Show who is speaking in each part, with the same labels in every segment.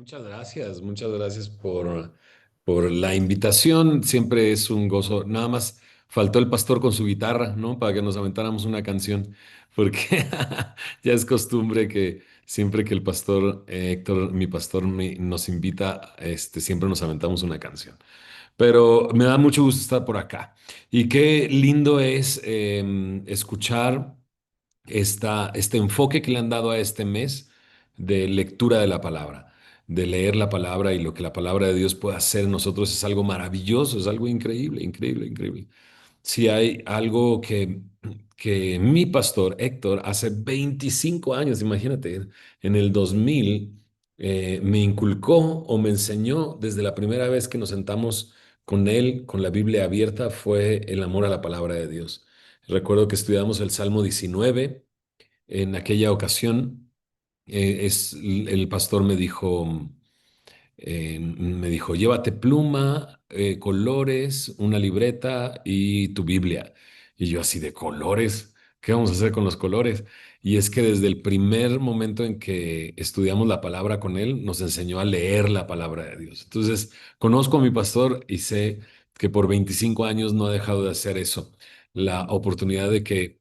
Speaker 1: Muchas gracias por la invitación. Siempre es un gozo. Nada más faltó el pastor con su guitarra, ¿no? Para que nos aventáramos una canción, porque ya es costumbre que siempre que el pastor Héctor, mi pastor, nos invita, siempre nos aventamos una canción. Pero me da mucho gusto estar por acá. Y qué lindo es escuchar este enfoque que le han dado a este mes de lectura de la palabra, de leer la palabra y lo que la palabra de Dios puede hacer en nosotros es algo maravilloso, es algo increíble, increíble, increíble. Si hay algo que mi pastor Héctor hace 25 años, imagínate, en el 2000 me inculcó o me enseñó desde la primera vez que nos sentamos con él, con la Biblia abierta, fue el amor a la palabra de Dios. Recuerdo que estudiamos el Salmo 19 en aquella ocasión. El pastor me dijo, llévate pluma, colores, una libreta y tu Biblia. Y yo así de colores, ¿qué vamos a hacer con los colores? Y es que desde el primer momento en que estudiamos la palabra con él, nos enseñó a leer la palabra de Dios. Entonces, conozco a mi pastor y sé que por 25 años no ha dejado de hacer eso. La oportunidad de que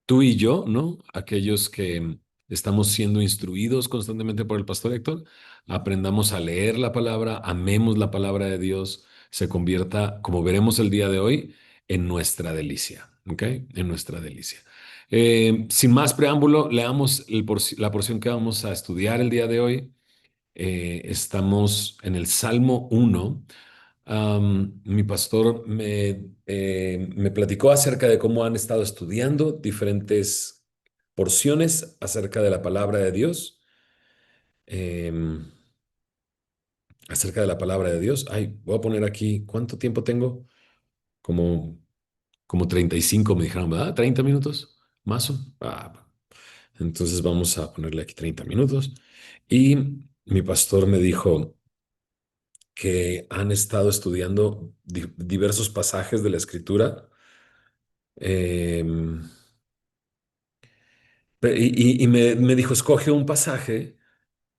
Speaker 1: tú y yo, ¿no? Aquellos que estamos siendo instruidos constantemente por el pastor Héctor, aprendamos a leer la palabra, amemos la palabra de Dios, se convierta, como veremos el día de hoy, en nuestra delicia, ¿ok? En nuestra delicia. Sin más preámbulo, leamos la porción que vamos a estudiar el día de hoy. Estamos en el Salmo 1. Mi pastor me platicó acerca de cómo han estado estudiando diferentes porciones acerca de la palabra de Dios. em, Acerca de la palabra de Dios. Ay, voy a poner aquí, ¿cuánto tiempo tengo? Como, como 35 me dijeron, ¿verdad? ¿30 minutos? ¿Más? Entonces vamos a ponerle aquí 30 minutos. Y mi pastor me dijo que han estado estudiando diversos pasajes de la Escritura. em, y me dijo, escoge un pasaje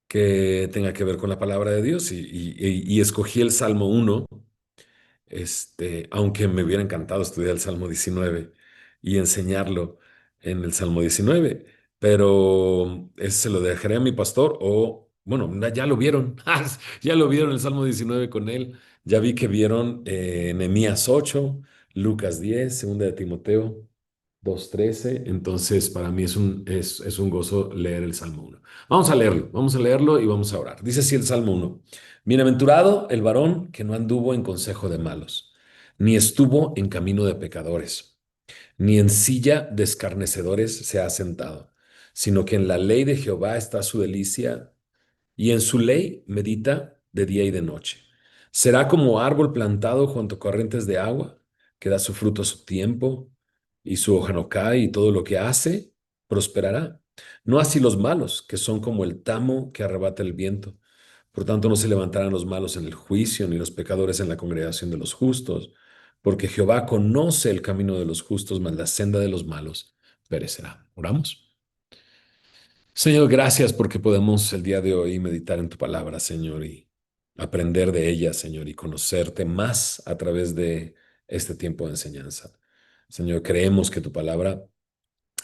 Speaker 1: que tenga que ver con la palabra de Dios. Y escogí el Salmo 1. Aunque me hubiera encantado estudiar el Salmo 19 y enseñarlo en el Salmo 19, pero ese se lo dejaré a mi pastor o, bueno, ya lo vieron, ya lo vieron el Salmo 19 con él, ya vi que vieron Nehemías 8, Lucas 10, Segunda de Timoteo 2:13. Entonces para mí es un gozo leer el Salmo 1. Vamos a leerlo y vamos a orar. Dice así el Salmo 1: Bienaventurado el varón que no anduvo en consejo de malos, ni estuvo en camino de pecadores, ni en silla de escarnecedores se ha sentado, sino que en la ley de Jehová está su delicia, y en su ley medita de día y de noche. Será como árbol plantado junto a corrientes de agua, que da su fruto a su tiempo, y su hoja no cae, y todo lo que hace prosperará. No así los malos, que son como el tamo que arrebata el viento. Por tanto, no se levantarán los malos en el juicio, ni los pecadores en la congregación de los justos, porque Jehová conoce el camino de los justos, mas la senda de los malos perecerá. Oramos. Señor, gracias porque podemos el día de hoy meditar en tu palabra, Señor, y aprender de ella, Señor, y conocerte más a través de este tiempo de enseñanza. Señor, creemos que tu palabra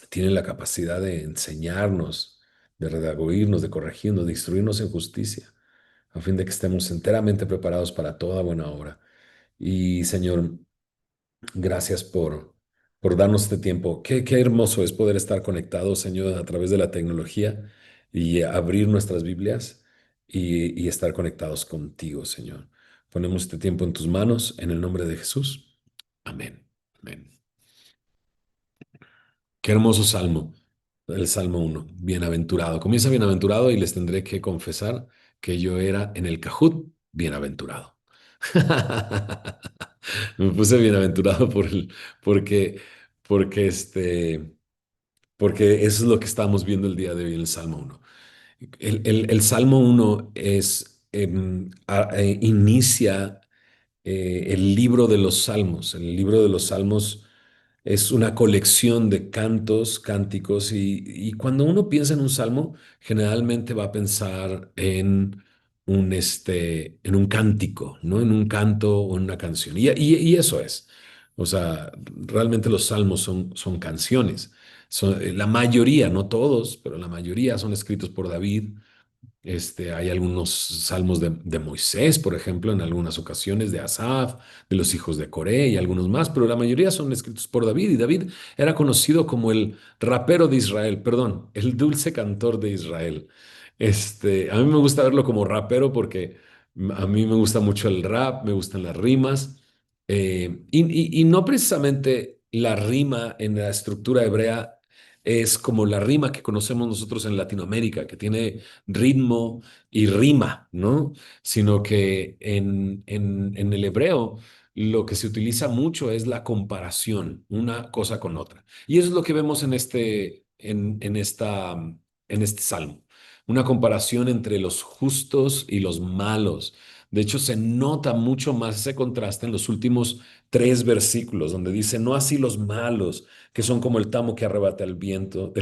Speaker 1: tiene la capacidad de enseñarnos, de redarguirnos, de corregirnos, de instruirnos en justicia, a fin de que estemos enteramente preparados para toda buena obra. Y Señor, gracias por darnos este tiempo. Qué hermoso es poder estar conectados, Señor, a través de la tecnología y abrir nuestras Biblias y estar conectados contigo, Señor. Ponemos este tiempo en tus manos, en el nombre de Jesús. Amén. Amén. Qué hermoso salmo, el Salmo 1. Bienaventurado. Comienza bienaventurado y les tendré que confesar que yo era en el Cajut bienaventurado. Me puse bienaventurado porque, porque, porque eso es lo que estamos viendo el día de hoy en el Salmo 1. El Salmo 1 inicia el libro de los Salmos. El libro de los Salmos es una colección de cantos, cánticos, y cuando uno piensa en un salmo, generalmente va a pensar en en un cántico, ¿no? En un canto o en una canción. Y eso es. O sea, realmente los salmos son canciones. La mayoría, no todos, pero la mayoría son escritos por David. Hay algunos salmos de Moisés, por ejemplo, en algunas ocasiones, de Asaf, de los hijos de Coré y algunos más, pero la mayoría son escritos por David. Y David era conocido como el rapero de Israel, perdón, el dulce cantor de Israel. A mí me gusta verlo como rapero porque a mí me gusta mucho el rap, me gustan las rimas, y no precisamente la rima en la estructura hebrea es como la rima que conocemos nosotros en Latinoamérica, que tiene ritmo y rima, ¿no? Sino que en el hebreo lo que se utiliza mucho es la comparación, una cosa con otra. Y eso es lo que vemos en este salmo, una comparación entre los justos y los malos. De hecho, se nota mucho más ese contraste en los últimos tres versículos, donde dice, no así los malos, que son como el tamo que arrebata el viento,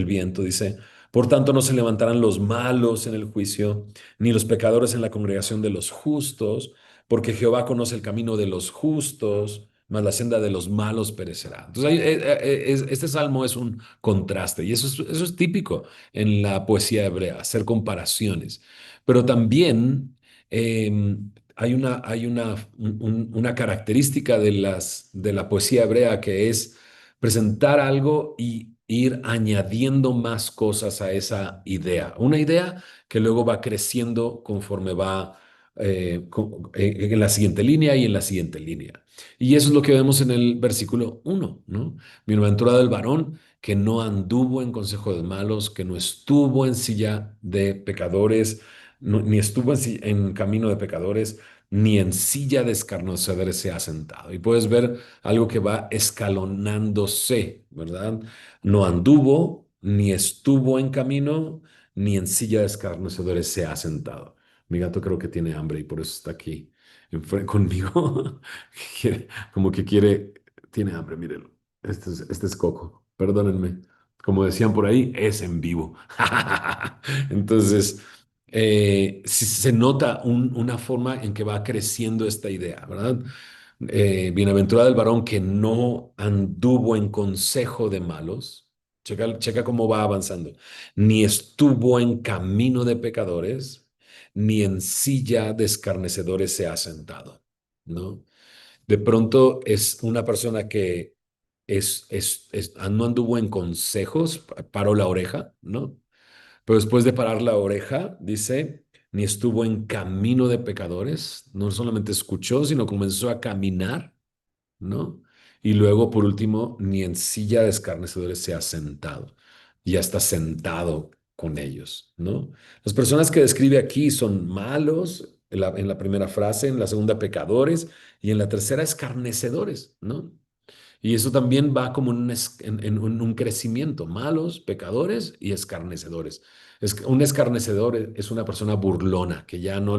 Speaker 1: dice, por tanto no se levantarán los malos en el juicio, ni los pecadores en la congregación de los justos, porque Jehová conoce el camino de los justos, mas la senda de los malos perecerá. Entonces, este salmo es un contraste, y eso es típico en la poesía hebrea, hacer comparaciones. Pero también una característica de la poesía hebrea que es presentar algo y ir añadiendo más cosas a esa idea. Una idea que luego va creciendo conforme va en la siguiente línea y en la siguiente línea. Y eso es lo que vemos en el versículo 1, ¿no? Bienaventurado el varón que no anduvo en consejo de malos, que no estuvo en silla de pecadores, ni estuvo en camino de pecadores, ni en silla de escarnecedores se ha sentado. Y puedes ver algo que va escalonándose, ¿verdad? No anduvo, ni estuvo en camino, ni en silla de escarnecedores se ha sentado. Mi gato creo que tiene hambre y por eso está aquí conmigo. Como que quiere, tiene hambre, mírenlo. Este es Coco, perdónenme. Como decían por ahí, es en vivo. Entonces, se nota una forma en que va creciendo esta idea, ¿verdad? Bienaventurado el varón que no anduvo en consejo de malos. Checa cómo va avanzando. Ni estuvo en camino de pecadores, ni en silla de escarnecedores se ha sentado, ¿no? De pronto es una persona que no anduvo en consejos, paró la oreja, ¿no? Pero después de parar la oreja, dice, ni estuvo en camino de pecadores, no solamente escuchó, sino comenzó a caminar, ¿no? Y luego, por último, ni en silla de escarnecedores se ha sentado, ya está sentado con ellos, ¿no? Las personas que describe aquí son malos, en la primera frase, en la segunda pecadores y en la tercera escarnecedores, ¿no? Y eso también va como en un crecimiento, malos, pecadores y escarnecedores. Un escarnecedor es una persona burlona que ya no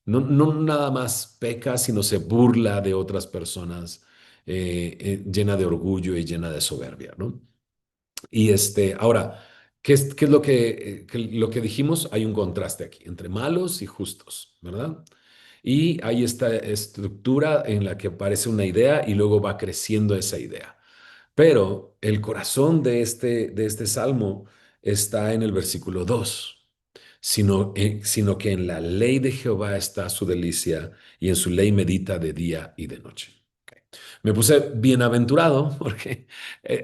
Speaker 1: nada más peca, sino se burla de otras personas, llena de orgullo y llena de soberbia, ¿no? Y ahora, ¿qué es lo que dijimos? Hay un contraste aquí entre malos y justos, ¿verdad? Y hay esta estructura en la que aparece una idea y luego va creciendo esa idea. Pero el corazón de este salmo está en el versículo 2, sino que en la ley de Jehová está su delicia y en su ley medita de día y de noche. Me puse bienaventurado porque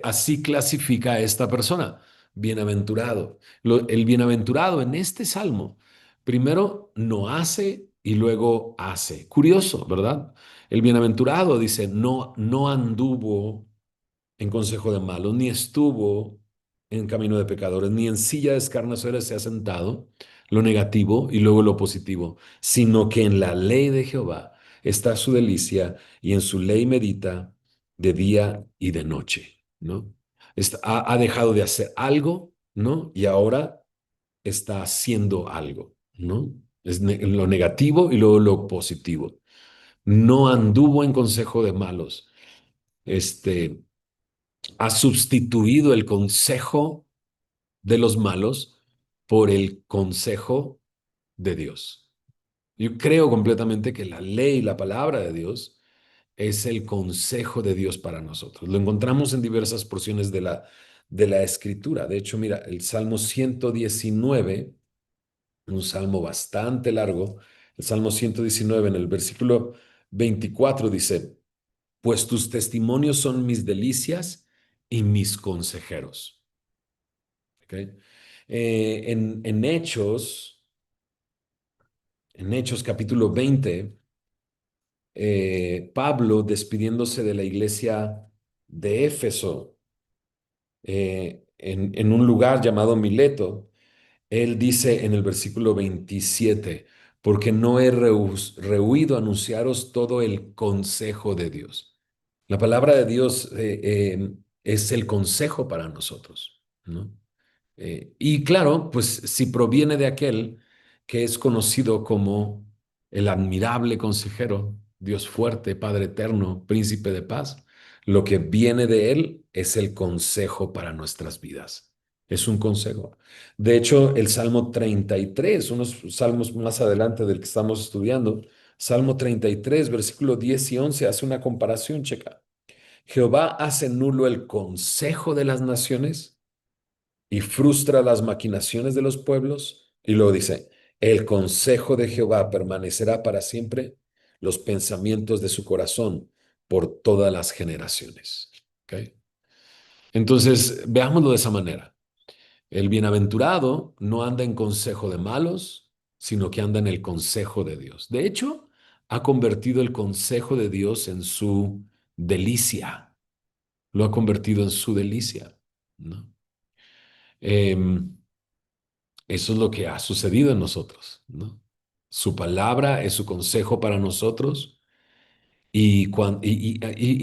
Speaker 1: así clasifica a esta persona, bienaventurado. El bienaventurado en este salmo, primero no hace y luego hace. Curioso, ¿verdad? El bienaventurado dice, no anduvo en consejo de malos, ni estuvo en camino de pecadores, ni en silla de escarnecedores se ha sentado, lo negativo y luego lo positivo, sino que en la ley de Jehová está su delicia y en su ley medita de día y de noche, ¿no? Ha dejado de hacer algo, ¿no? Y ahora está haciendo algo, ¿no? Es lo negativo y luego lo positivo. No anduvo en consejo de malos. Este, ha sustituido el consejo de los malos por el consejo de Dios. Yo creo completamente que la ley, la palabra de Dios, es el consejo de Dios para nosotros. Lo encontramos en diversas porciones de la Escritura. De hecho, mira, el Salmo 119, un salmo bastante largo, el Salmo 119 en el versículo 24 dice, pues tus testimonios son mis delicias y mis consejeros. ¿Ok? En Hechos capítulo 20, Pablo, despidiéndose de la iglesia de Éfeso, en un lugar llamado Mileto, él dice en el versículo 27, porque no he rehuido anunciaros todo el consejo de Dios. La palabra de Dios es el consejo para nosotros, ¿no? Y claro, pues si proviene de aquel que es conocido como el admirable consejero, Dios fuerte, Padre eterno, príncipe de paz, lo que viene de él es el consejo para nuestras vidas. Es un consejo. De hecho, el Salmo 33, unos salmos más adelante del que estamos estudiando, Salmo 33, versículo 10 y 11, hace una comparación, checa. Jehová hace nulo el consejo de las naciones y frustra las maquinaciones de los pueblos. Y luego dice, el consejo de Jehová permanecerá para siempre, los pensamientos de su corazón por todas las generaciones. ¿Ok? Entonces, veámoslo de esa manera. El bienaventurado no anda en consejo de malos, sino que anda en el consejo de Dios. De hecho, ha convertido el consejo de Dios en su delicia. Lo ha convertido en su delicia, ¿no? Em, Eso es lo que ha sucedido en nosotros, ¿no? Su palabra es su consejo para nosotros y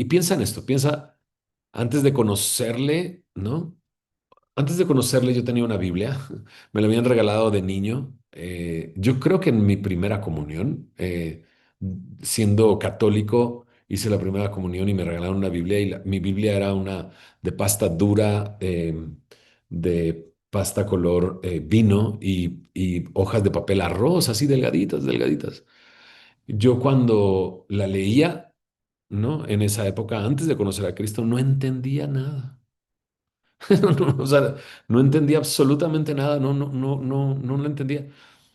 Speaker 1: piensa en esto, piensa antes de conocerle, ¿no? Antes de conocerle yo tenía una Biblia, me la habían regalado de niño, yo creo que en mi primera comunión, siendo católico, hice la primera comunión y me regalaron una Biblia y mi Biblia era una de pasta dura, de pasta color vino y hojas de papel arroz, así delgaditas, delgaditas. Yo cuando la leía, ¿no? En esa época, antes de conocer a Cristo, no entendía nada. O sea, no entendía absolutamente nada, no lo entendía,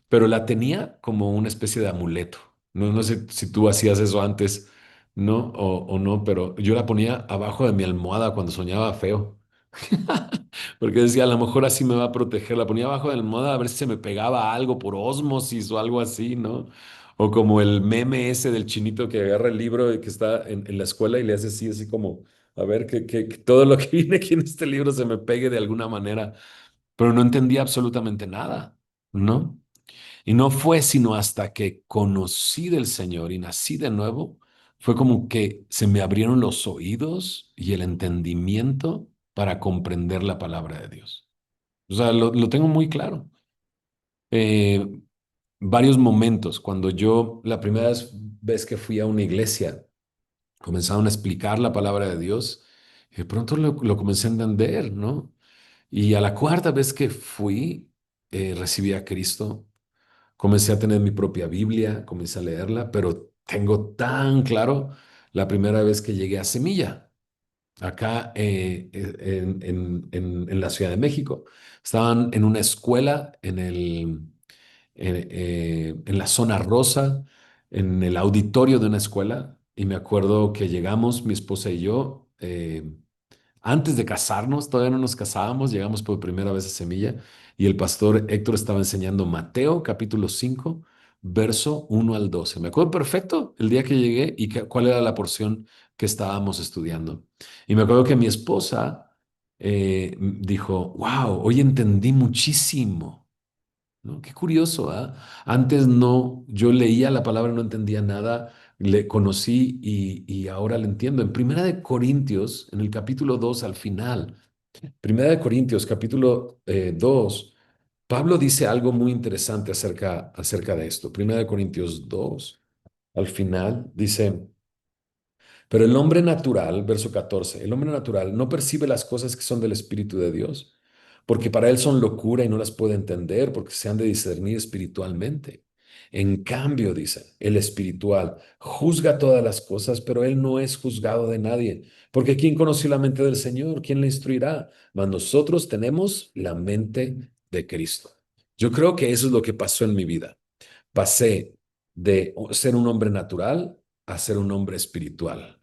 Speaker 1: pero la tenía como una especie de amuleto. No sé si tú hacías eso antes, ¿no? O no, pero yo la ponía abajo de mi almohada cuando soñaba feo, porque decía, a lo mejor así me va a proteger. La ponía abajo de la almohada a ver si se me pegaba algo por ósmosis o algo así, ¿no? O como el meme ese del chinito que agarra el libro y que está en la escuela y le hace así, así como, a ver, que todo lo que viene aquí en este libro se me pegue de alguna manera, pero no entendía absolutamente nada, ¿no? Y no fue sino hasta que conocí del Señor y nací de nuevo, fue como que se me abrieron los oídos y el entendimiento para comprender la palabra de Dios. O sea, lo tengo muy claro. Eh, Varios momentos, cuando yo la primera vez que fui a una iglesia, comenzaron a explicar la palabra de Dios, y de pronto lo comencé a entender, ¿no? Y a la cuarta vez que fui, recibí a Cristo. Comencé a tener mi propia Biblia, comencé a leerla, pero tengo tan claro la primera vez que llegué a Semilla, acá en la Ciudad de México. Estaban en una escuela en la zona rosa, en el auditorio de una escuela, y me acuerdo que llegamos, mi esposa y yo, antes de casarnos, todavía no nos casábamos, llegamos por primera vez a Semilla y el pastor Héctor estaba enseñando Mateo capítulo 5 verso 1 al 12. Me acuerdo perfecto el día que llegué y cuál era la porción que estábamos estudiando. Y me acuerdo que mi esposa dijo, wow, hoy entendí muchísimo, ¿no? Qué curioso, ¿ah? Antes no, yo leía la palabra, no entendía nada, le conocí y ahora le entiendo. En Primera de Corintios, en el capítulo 2 al final, Primera de Corintios, capítulo 2, Pablo dice algo muy interesante acerca de esto. Primera de Corintios 2 al final, dice... Pero el hombre natural, verso 14, el hombre natural no percibe las cosas que son del Espíritu de Dios, porque para él son locura y no las puede entender, porque se han de discernir espiritualmente. En cambio, dice, el espiritual juzga todas las cosas, pero él no es juzgado de nadie. Porque ¿quién conoció la mente del Señor? ¿Quién le instruirá? Mas nosotros tenemos la mente de Cristo. Yo creo que eso es lo que pasó en mi vida. Pasé de ser un hombre natural a ser un hombre espiritual.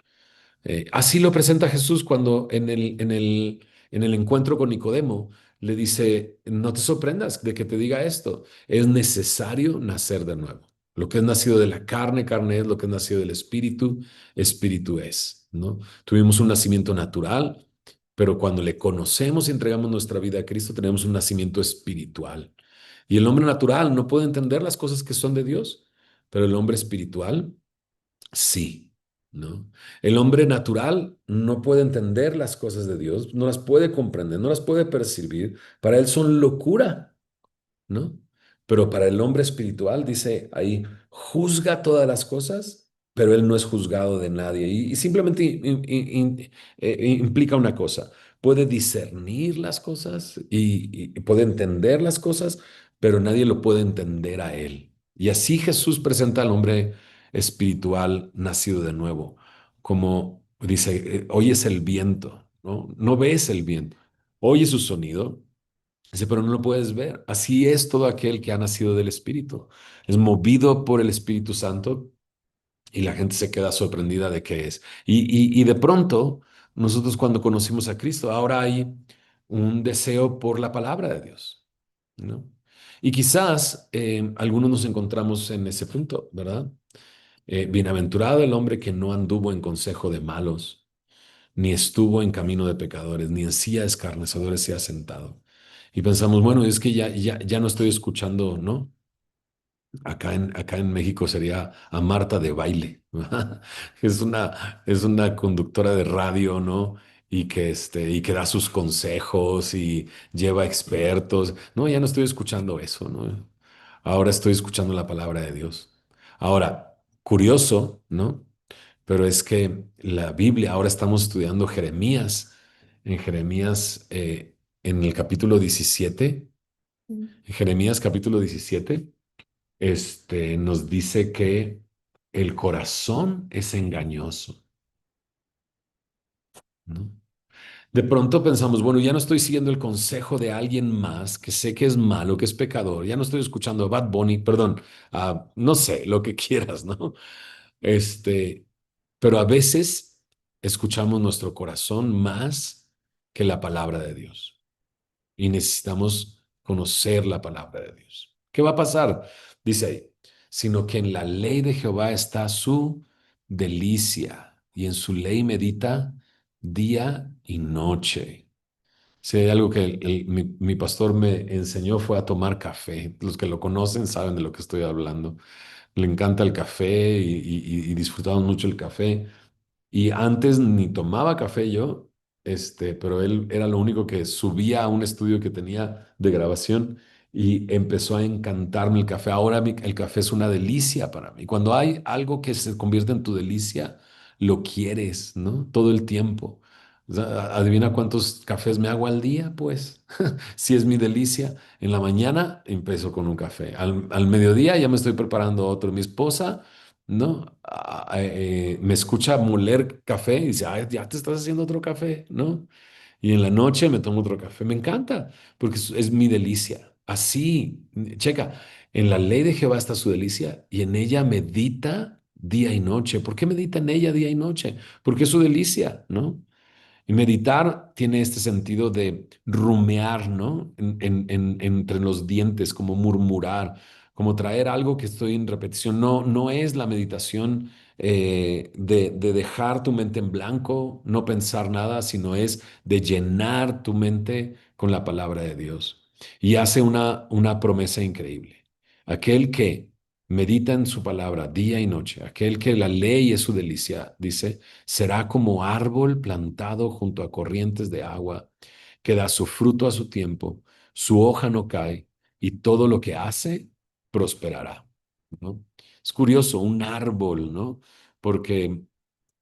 Speaker 1: Así lo presenta Jesús cuando en el encuentro con Nicodemo le dice, no te sorprendas de que te diga esto, es necesario nacer de nuevo. Lo que es nacido de la carne, carne es, lo que es nacido del espíritu, espíritu es, ¿no? Tuvimos un nacimiento natural, pero cuando le conocemos y entregamos nuestra vida a Cristo, tenemos un nacimiento espiritual. Y el hombre natural no puede entender las cosas que son de Dios, pero el hombre espiritual sí, ¿no? El hombre natural no puede entender las cosas de Dios, no las puede comprender, no las puede percibir. Para él son locura, ¿no? Pero para el hombre espiritual, dice ahí, juzga todas las cosas, pero él no es juzgado de nadie. Y simplemente implica una cosa, puede discernir las cosas y puede entender las cosas, pero nadie lo puede entender a él. Y así Jesús presenta al hombre espiritual nacido de nuevo, como dice, oyes el viento, ¿no? No ves el viento, oyes su sonido. Dice, pero no lo puedes ver. Así es todo aquel que ha nacido del Espíritu. Es movido por el Espíritu Santo y la gente se queda sorprendida de qué es. Y de pronto, nosotros cuando conocimos a Cristo, ahora hay un deseo por la palabra de Dios, ¿no? Y quizás algunos nos encontramos en ese punto, ¿verdad? Bienaventurado el hombre que no anduvo en consejo de malos, ni estuvo en camino de pecadores, ni en silla de escarnecedores se ha sentado. Y pensamos, bueno, es que ya no estoy escuchando, ¿no? Acá en México sería a Marta de baile. Es una conductora de radio, ¿no? Y que da sus consejos y lleva expertos. No, ya no estoy escuchando eso, ¿no? Ahora estoy escuchando la palabra de Dios. Ahora, curioso, ¿no? Pero es que la Biblia, ahora estamos estudiando Jeremías. En Jeremías, en el capítulo 17, en Jeremías capítulo 17, nos dice que el corazón es engañoso, ¿no? De pronto pensamos, bueno, ya no estoy siguiendo el consejo de alguien más que sé que es malo, que es pecador, ya no estoy escuchando a Bad Bunny, perdón, no sé, lo que quieras, ¿no? Este, pero a veces escuchamos nuestro corazón más que la palabra de Dios y necesitamos conocer la palabra de Dios. ¿Qué va a pasar? Dice ahí, sino que en la ley de Jehová está su delicia y en su ley medita día y noche. Si hay algo que mi pastor me enseñó fue a tomar café. Los que lo conocen saben de lo que estoy hablando. Le encanta el café y disfrutamos mucho el café. Y antes ni tomaba café yo, pero él era lo único que subía a un estudio que tenía de grabación y empezó a encantarme el café. Ahora el café es una delicia para mí. Cuando hay algo que se convierte en tu delicia, lo quieres, ¿no? Todo el tiempo. O sea, adivina cuántos cafés me hago al día, pues. Si es mi delicia. En la mañana empiezo con un café. Al mediodía ya me estoy preparando otro. Mi esposa, ¿no? Me escucha moler café y dice, "Ay, ya te estás haciendo otro café, ¿no? Y en la noche me tomo otro café. Me encanta porque es mi delicia. Así, checa, en la ley de Jehová está su delicia y en ella medita día y noche. ¿Por qué medita en ella día y noche? Porque es su delicia, ¿no? Y meditar tiene este sentido de rumear, ¿no? Entre los dientes, como murmurar, como traer algo que estoy en repetición. No, no es la meditación de dejar tu mente en blanco, no pensar nada, sino es de llenar tu mente con la palabra de Dios. Y hace una promesa increíble. Aquel que medita en su palabra día y noche, aquel que la ley es su delicia, dice, será como árbol plantado junto a corrientes de agua, que da su fruto a su tiempo, su hoja no cae, y todo lo que hace prosperará, ¿no? Es curioso, un árbol, ¿no? Porque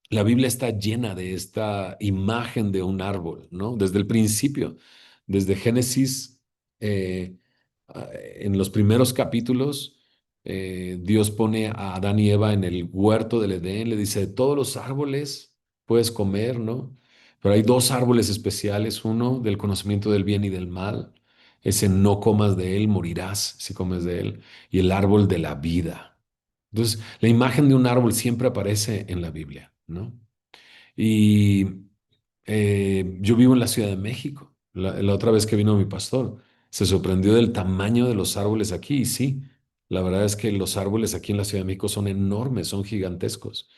Speaker 1: la Biblia está llena de esta imagen de un árbol, ¿no? Desde el principio, desde Génesis, en los primeros capítulos. Dios pone a Adán y Eva en el huerto del Edén, le dice, de todos los árboles puedes comer, ¿no? Pero hay dos árboles especiales, uno del conocimiento del bien y del mal, ese no comas de él, morirás si comes de él, y el árbol de la vida. Entonces, la imagen de un árbol siempre aparece en la Biblia, ¿no? Y yo vivo en la Ciudad de México. La otra vez que vino mi pastor, se sorprendió del tamaño de los árboles aquí. Y sí, la verdad es que los árboles aquí en la Ciudad de México son enormes, son gigantescos.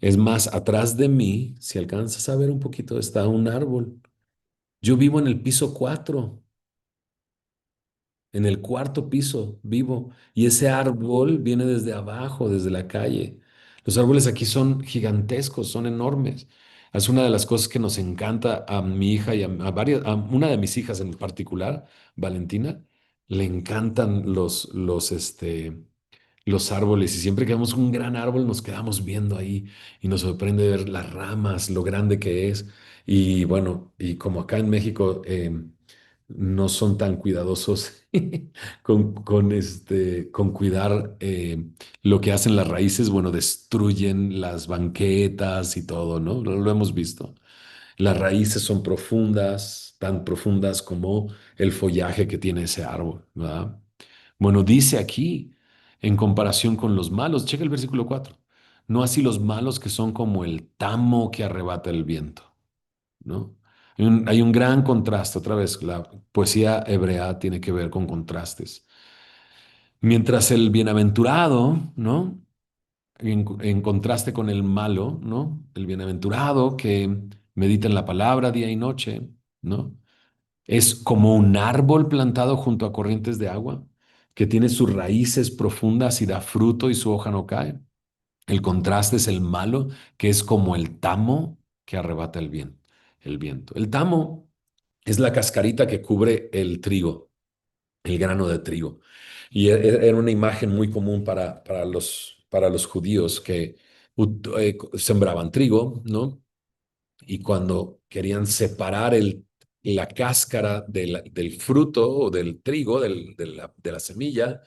Speaker 1: Es más, atrás de mí, si alcanzas a ver un poquito, está un árbol. Yo vivo en el piso 4, en el cuarto piso vivo, y ese árbol viene desde abajo, desde la calle. Los árboles aquí son gigantescos, son enormes. Es una de las cosas que nos encanta a mi hija y a varias, a una de mis hijas en particular, Valentina, le encantan los árboles, y siempre que vemos un gran árbol nos quedamos viendo ahí y nos sorprende ver las ramas, lo grande que es. Y bueno, y como acá en México no son tan cuidadosos con cuidar lo que hacen las raíces, bueno, destruyen las banquetas y todo, ¿no? Lo hemos visto. Las raíces son profundas, tan profundas como el follaje que tiene ese árbol, ¿verdad? Bueno, dice aquí, en comparación con los malos, checa el versículo 4. No así los malos que son como el tamo que arrebata el viento, ¿no? Hay un gran contraste, otra vez, la poesía hebrea tiene que ver con contrastes. Mientras el bienaventurado, ¿no? En contraste con el malo, ¿no? El bienaventurado que medita en la palabra día y noche, ¿no? Es como un árbol plantado junto a corrientes de agua, que tiene sus raíces profundas y da fruto y su hoja no cae. El contraste es el malo, que es como el tamo que arrebata el viento. El tamo es la cascarita que cubre el trigo, el grano de trigo. Y era una imagen muy común para los judíos que sembraban trigo, ¿no? Y cuando querían separar la cáscara del fruto o del trigo, de la semilla,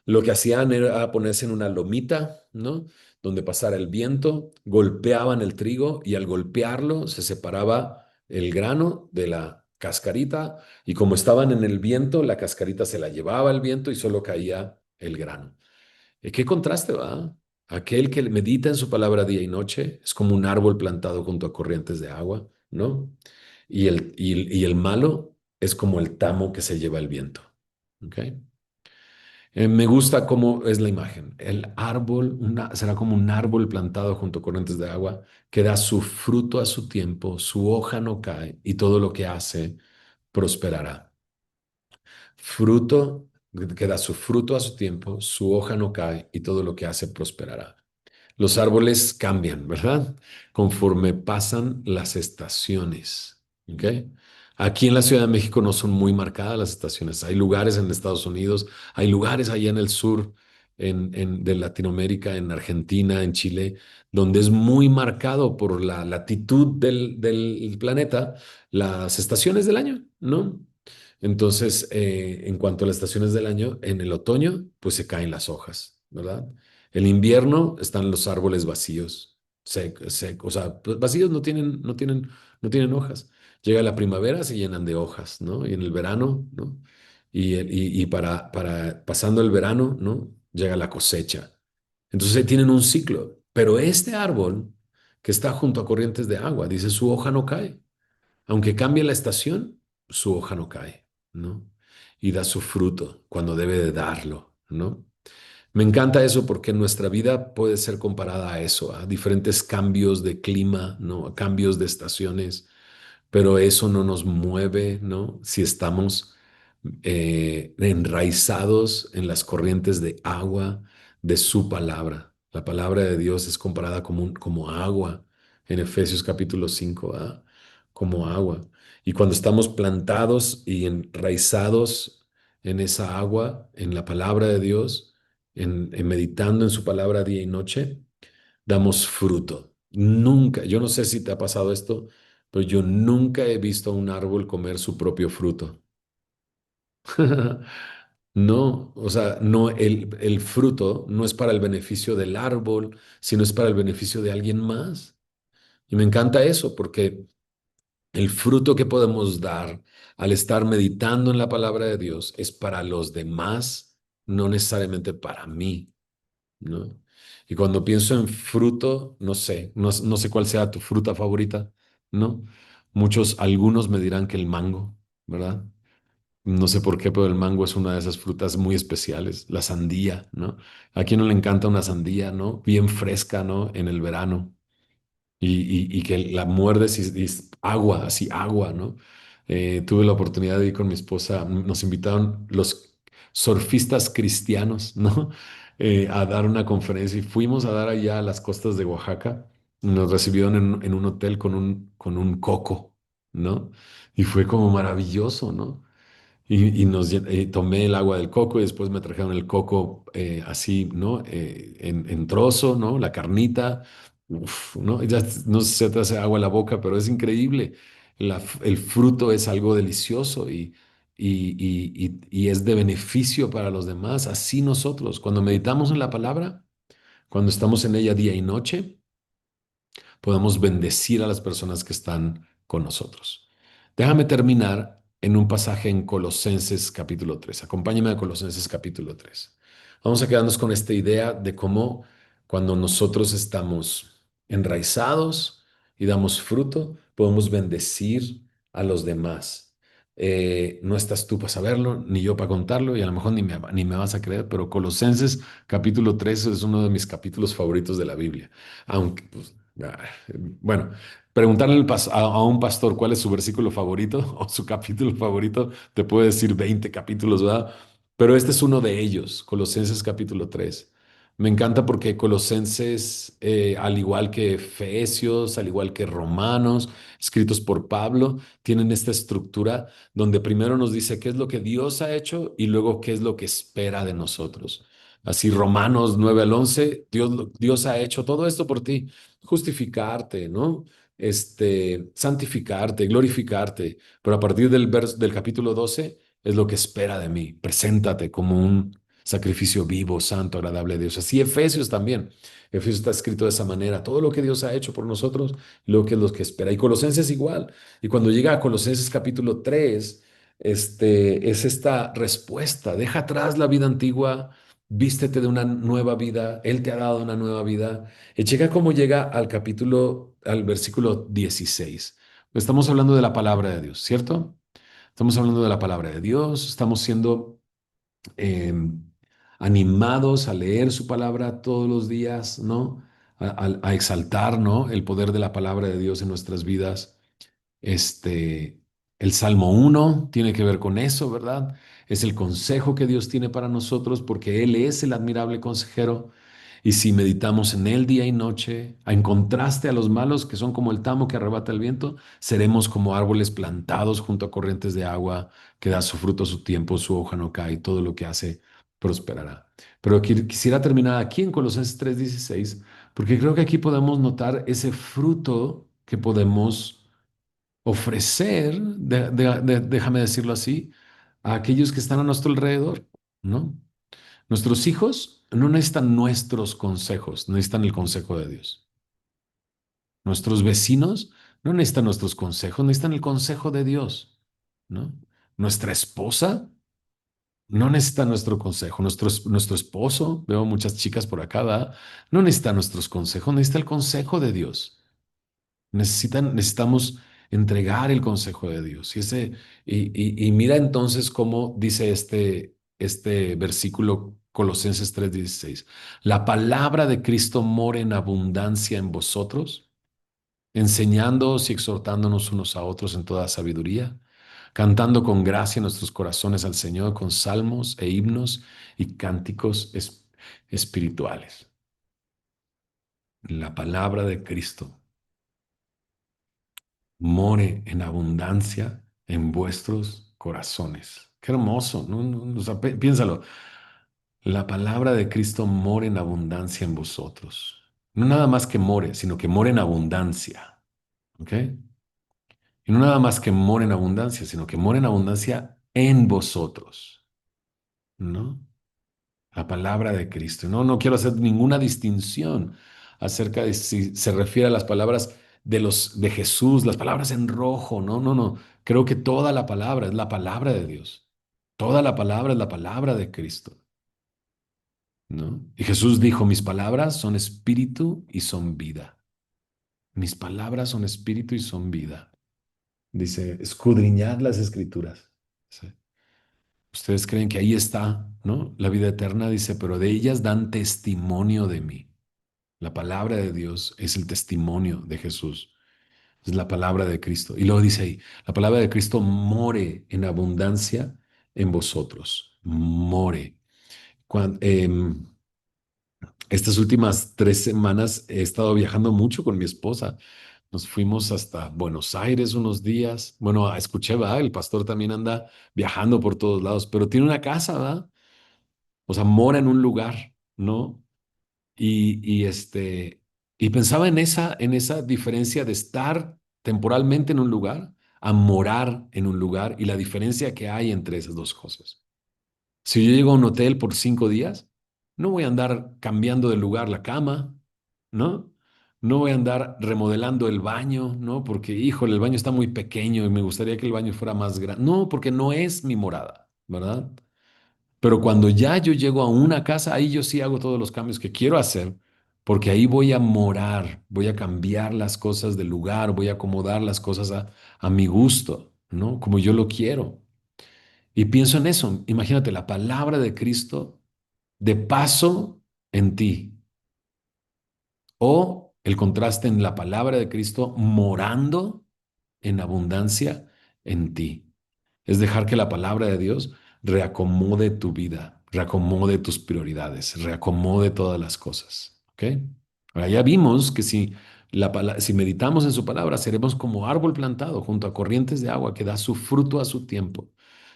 Speaker 1: lo que hacían era ponerse en una lomita, ¿no? Donde pasara el viento, golpeaban el trigo y al golpearlo se separaba el grano de la cascarita y como estaban en el viento, la cascarita se la llevaba el viento y solo caía el grano. ¿Qué contraste va? Aquel que medita en su palabra día y noche es como un árbol plantado junto a corrientes de agua, ¿no? Y el malo es como el tamo que se lleva el viento. ¿Ok? Me gusta cómo es la imagen. El árbol será como un árbol plantado junto a corrientes de agua que da su fruto a su tiempo, su hoja no cae y todo lo que hace prosperará. Fruto que da su fruto a su tiempo, su hoja no cae y todo lo que hace prosperará. Los árboles cambian, ¿verdad? Conforme pasan las estaciones. ¿Ok? Aquí en la Ciudad de México no son muy marcadas las estaciones. Hay lugares en Estados Unidos, hay lugares allá en el sur de Latinoamérica, en Argentina, en Chile, donde es muy marcado por la latitud del planeta las estaciones del año, ¿no? Entonces, en cuanto a las estaciones del año, en el otoño, pues se caen las hojas, ¿verdad? El invierno están los árboles vacíos, o sea, pues, vacíos no tienen hojas. Llega la primavera, se llenan de hojas, ¿no? Y en el verano, ¿no? Y pasando el verano, ¿no? Llega la cosecha. Entonces tienen un ciclo. Pero este árbol que está junto a corrientes de agua, dice, su hoja no cae. Aunque cambie la estación, su hoja no cae, ¿no? Y da su fruto cuando debe de darlo, ¿no? Me encanta eso porque nuestra vida puede ser comparada a eso, a diferentes cambios de clima, ¿no? A cambios de estaciones, pero eso no nos mueve, ¿no? Si estamos enraizados en las corrientes de agua de su palabra. La palabra de Dios es comparada como agua en Efesios capítulo 5, ¿verdad? Como agua. Y cuando estamos plantados y enraizados en esa agua, en la palabra de Dios, en meditando en su palabra día y noche, damos fruto. Nunca, yo no sé si te ha pasado esto, pero yo nunca he visto a un árbol comer su propio fruto. No, o sea, no, el fruto no es para el beneficio del árbol, sino es para el beneficio de alguien más. Y me encanta eso, porque el fruto que podemos dar al estar meditando en la palabra de Dios es para los demás, no necesariamente para mí, ¿no? Y cuando pienso en fruto, no sé, no sé cuál sea tu fruta favorita, ¿no? Algunos me dirán que el mango, ¿verdad? No sé por qué, pero el mango es una de esas frutas muy especiales. La sandía, ¿no? ¿A quién no le encanta una sandía, ¿no? Bien fresca, ¿no? En el verano y que la muerdes y es agua, así agua, ¿no? Tuve la oportunidad de ir con mi esposa, nos invitaron los surfistas cristianos, ¿no? A dar una conferencia y fuimos a dar allá a las costas de Oaxaca. Nos recibieron en un hotel con un coco, ¿no? Y fue como maravilloso, ¿no? Tomé el agua del coco y después me trajeron el coco así, ¿no? En trozo, ¿no? La carnita, uf, ¿no? Ya no sé si se te hace agua en la boca, pero es increíble. El fruto es algo delicioso y es de beneficio para los demás. Así nosotros, cuando meditamos en la palabra, cuando estamos en ella día y noche, podemos bendecir a las personas que están con nosotros. Déjame terminar en un pasaje en Colosenses capítulo 3. Acompáñame a Colosenses capítulo 3. Vamos a quedarnos con esta idea de cómo cuando nosotros estamos enraizados y damos fruto, podemos bendecir a los demás. No estás tú para saberlo, ni yo para contarlo, y a lo mejor ni me vas a creer, pero Colosenses capítulo 3 es uno de mis capítulos favoritos de la Biblia. Aunque, pues, bueno, preguntarle a un pastor cuál es su versículo favorito o su capítulo favorito, te puede decir 20 capítulos, ¿verdad? Pero este es uno de ellos, Colosenses capítulo 3. Me encanta porque Colosenses, al igual que Efesios, al igual que Romanos, escritos por Pablo, tienen esta estructura donde primero nos dice qué es lo que Dios ha hecho y luego qué es lo que espera de nosotros. Así Romanos 9 al 11, Dios ha hecho todo esto por ti, justificarte, ¿no? Santificarte, glorificarte. Pero a partir del capítulo 12 es lo que espera de mí. Preséntate como un sacrificio vivo, santo, agradable a Dios. Así Efesios también. Efesios está escrito de esa manera. Todo lo que Dios ha hecho por nosotros, lo que es lo que espera. Y Colosenses igual. Y cuando llega a Colosenses capítulo 3, es esta respuesta. Deja atrás la vida antigua, vístete de una nueva vida. Él te ha dado una nueva vida. Y checa cómo llega al versículo 16. Estamos hablando de la palabra de Dios, ¿cierto? Estamos hablando de la palabra de Dios, estamos siendo eh, animados a leer su palabra todos los días, ¿no? A exaltar, ¿no? El poder de la palabra de Dios en nuestras vidas. Este, el Salmo 1 tiene que ver con eso, ¿verdad? Es el consejo que Dios tiene para nosotros porque Él es el admirable consejero. Y si meditamos en Él día y noche, en contraste a los malos que son como el tamo que arrebata el viento, seremos como árboles plantados junto a corrientes de agua, que da su fruto a su tiempo, su hoja no cae, y todo lo que hace prosperará. Pero quisiera terminar aquí en Colosenses 3:16, porque creo que aquí podemos notar ese fruto que podemos ofrecer, déjame decirlo así, a aquellos que están a nuestro alrededor, ¿no? Nuestros hijos no necesitan nuestros consejos, necesitan el consejo de Dios. Nuestros vecinos no necesitan nuestros consejos, necesitan el consejo de Dios, ¿no? Nuestra esposa no necesita nuestro consejo. Nuestro esposo, veo muchas chicas por acá, ¿verdad? No necesita nuestros consejos, necesita el consejo de Dios. Necesitamos entregar el consejo de Dios. Y mira entonces cómo dice este versículo Colosenses 3:16. La palabra de Cristo mora en abundancia en vosotros, enseñándoos y exhortándonos unos a otros en toda sabiduría, cantando con gracia en nuestros corazones al Señor con salmos e himnos y cánticos espirituales. La palabra de Cristo more en abundancia en vuestros corazones. Qué hermoso, ¿no? O sea, piénsalo. La palabra de Cristo more en abundancia en vosotros. No nada más que more, sino que more en abundancia. ¿Ok? Y no nada más que more en abundancia, sino que more en abundancia en vosotros. ¿no? La palabra de Cristo. No, no quiero hacer ninguna distinción acerca de si se refiere a las palabras de Jesús, las palabras en rojo. No, no, no. Creo que toda la palabra es la palabra de Dios. Toda la palabra es la palabra de Cristo, ¿no? Y Jesús dijo, mis palabras son espíritu y son vida. Mis palabras son espíritu y son vida. Dice, escudriñad las escrituras. Sí. Ustedes creen que ahí está, ¿no? La vida eterna dice, pero de ellas dan testimonio de mí. La palabra de Dios es el testimonio de Jesús, es la palabra de Cristo. Y luego dice ahí, la palabra de Cristo more en abundancia en vosotros, more. Cuan- em, estas últimas 3 semanas he estado viajando mucho con mi esposa. Nos fuimos hasta Buenos Aires unos días. Bueno, escuché, ¿va? El pastor también anda viajando por todos lados, pero tiene una casa, ¿va? O sea, mora en un lugar, ¿no? Y pensaba en esa diferencia de estar temporalmente en un lugar a morar en un lugar y la diferencia que hay entre esas dos cosas. Si yo llego a un hotel por 5 días, no voy a andar cambiando de lugar la cama, ¿no? No voy a andar remodelando el baño, ¿no? Porque, híjole, el baño está muy pequeño y me gustaría que el baño fuera más grande. No, porque no es mi morada, ¿verdad? Pero cuando ya yo llego a una casa, ahí yo sí hago todos los cambios que quiero hacer, porque ahí voy a morar, voy a cambiar las cosas del lugar, voy a acomodar las cosas a mi gusto, ¿no? Como yo lo quiero. Y pienso en eso. Imagínate la palabra de Cristo de paso en ti o el contraste en la palabra de Cristo morando en abundancia en ti. Es dejar que la palabra de Dios reacomode tu vida, reacomode tus prioridades, reacomode todas las cosas. ¿Ok? Ahora ya vimos que si meditamos en su palabra, seremos como árbol plantado junto a corrientes de agua que da su fruto a su tiempo.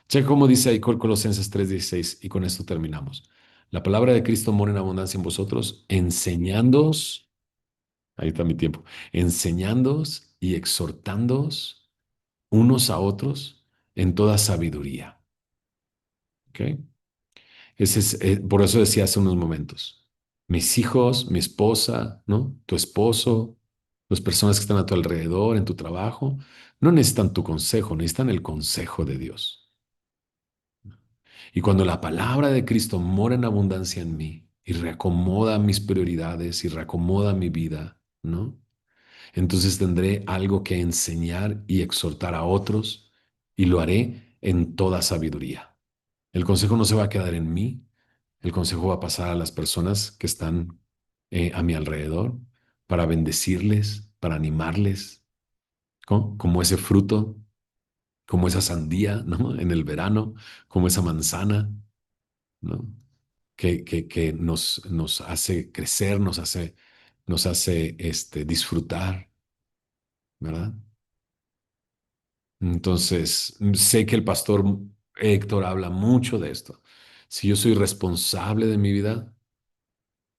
Speaker 1: Checa cómo dice ahí Colosenses 3:16 y con esto terminamos. La palabra de Cristo mora en abundancia en vosotros, enseñándoos, ahí está mi tiempo, enseñándoos y exhortándoos unos a otros en toda sabiduría. ¿Ok? Por eso decía hace unos momentos, mis hijos, mi esposa, ¿no? Tu esposo, las personas que están a tu alrededor, en tu trabajo, no necesitan tu consejo, necesitan el consejo de Dios. Y cuando la palabra de Cristo mora en abundancia en mí y reacomoda mis prioridades y reacomoda mi vida, ¿no? Entonces tendré algo que enseñar y exhortar a otros y lo haré en toda sabiduría. El consejo no se va a quedar en mí, el consejo va a pasar a las personas que están a mi alrededor para bendecirles, para animarles, como ese fruto, como esa sandía, ¿no? En el verano, como esa manzana, ¿no? Que nos hace crecer, nos hace disfrutar, ¿verdad? Entonces, sé que el pastor Héctor habla mucho de esto. Si yo soy responsable de mi vida,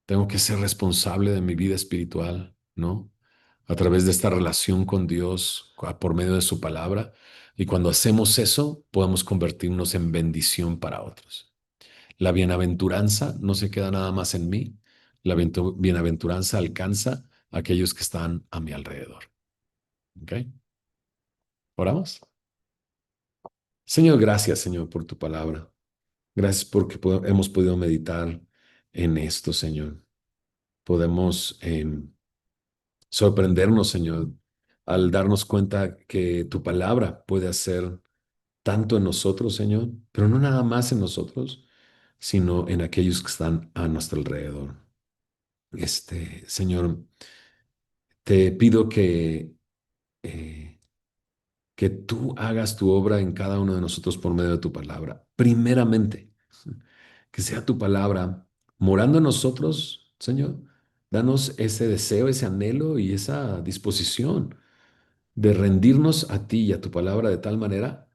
Speaker 1: tengo que ser responsable de mi vida espiritual, ¿no? A través de esta relación con Dios, por medio de su palabra. Y cuando hacemos eso, podemos convertirnos en bendición para otros. La bienaventuranza no se queda nada más en mí. La bienaventuranza alcanza a aquellos que están a mi alrededor. ¿Ok? ¿Oramos? Señor, gracias, Señor, por tu palabra. Gracias porque hemos podido meditar en esto, Señor. Podemos sorprendernos, Señor, al darnos cuenta que tu palabra puede hacer tanto en nosotros, Señor, pero no nada más en nosotros, sino en aquellos que están a nuestro alrededor. Señor, te pido eh, que tú hagas tu obra en cada uno de nosotros por medio de tu palabra. Primeramente, que sea tu palabra morando en nosotros, Señor. Danos ese deseo, ese anhelo y esa disposición de rendirnos a ti y a tu palabra de tal manera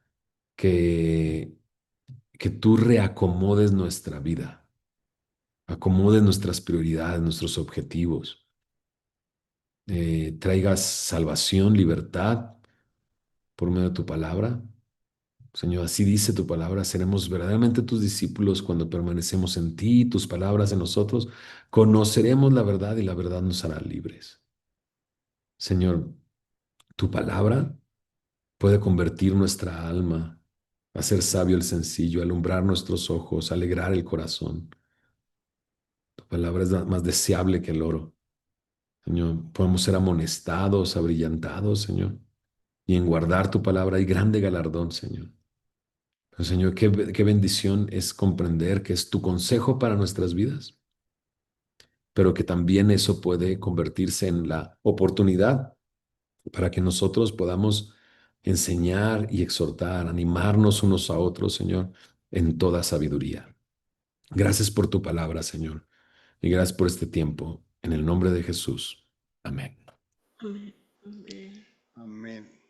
Speaker 1: que, que tú reacomodes nuestra vida, acomodes nuestras prioridades, nuestros objetivos, traigas salvación, libertad por medio de tu palabra Señor, así dice tu palabra, seremos verdaderamente tus discípulos cuando permanecemos en ti, tus palabras en nosotros, conoceremos la verdad y la verdad nos hará libres. Señor, tu palabra puede convertir nuestra alma, hacer sabio el sencillo, alumbrar nuestros ojos, alegrar el corazón. Tu palabra es más deseable que el oro. Señor, podemos ser amonestados, abrillantados, Señor, y en guardar tu palabra hay grande galardón, Señor. Pero, Señor, qué bendición es comprender que es tu consejo para nuestras vidas, pero que también eso puede convertirse en la oportunidad para que nosotros podamos enseñar y exhortar, animarnos unos a otros, Señor, en toda sabiduría. Gracias por tu palabra, Señor, y gracias por este tiempo. En el nombre de Jesús. Amén.
Speaker 2: Amén. Amén.
Speaker 3: Amén.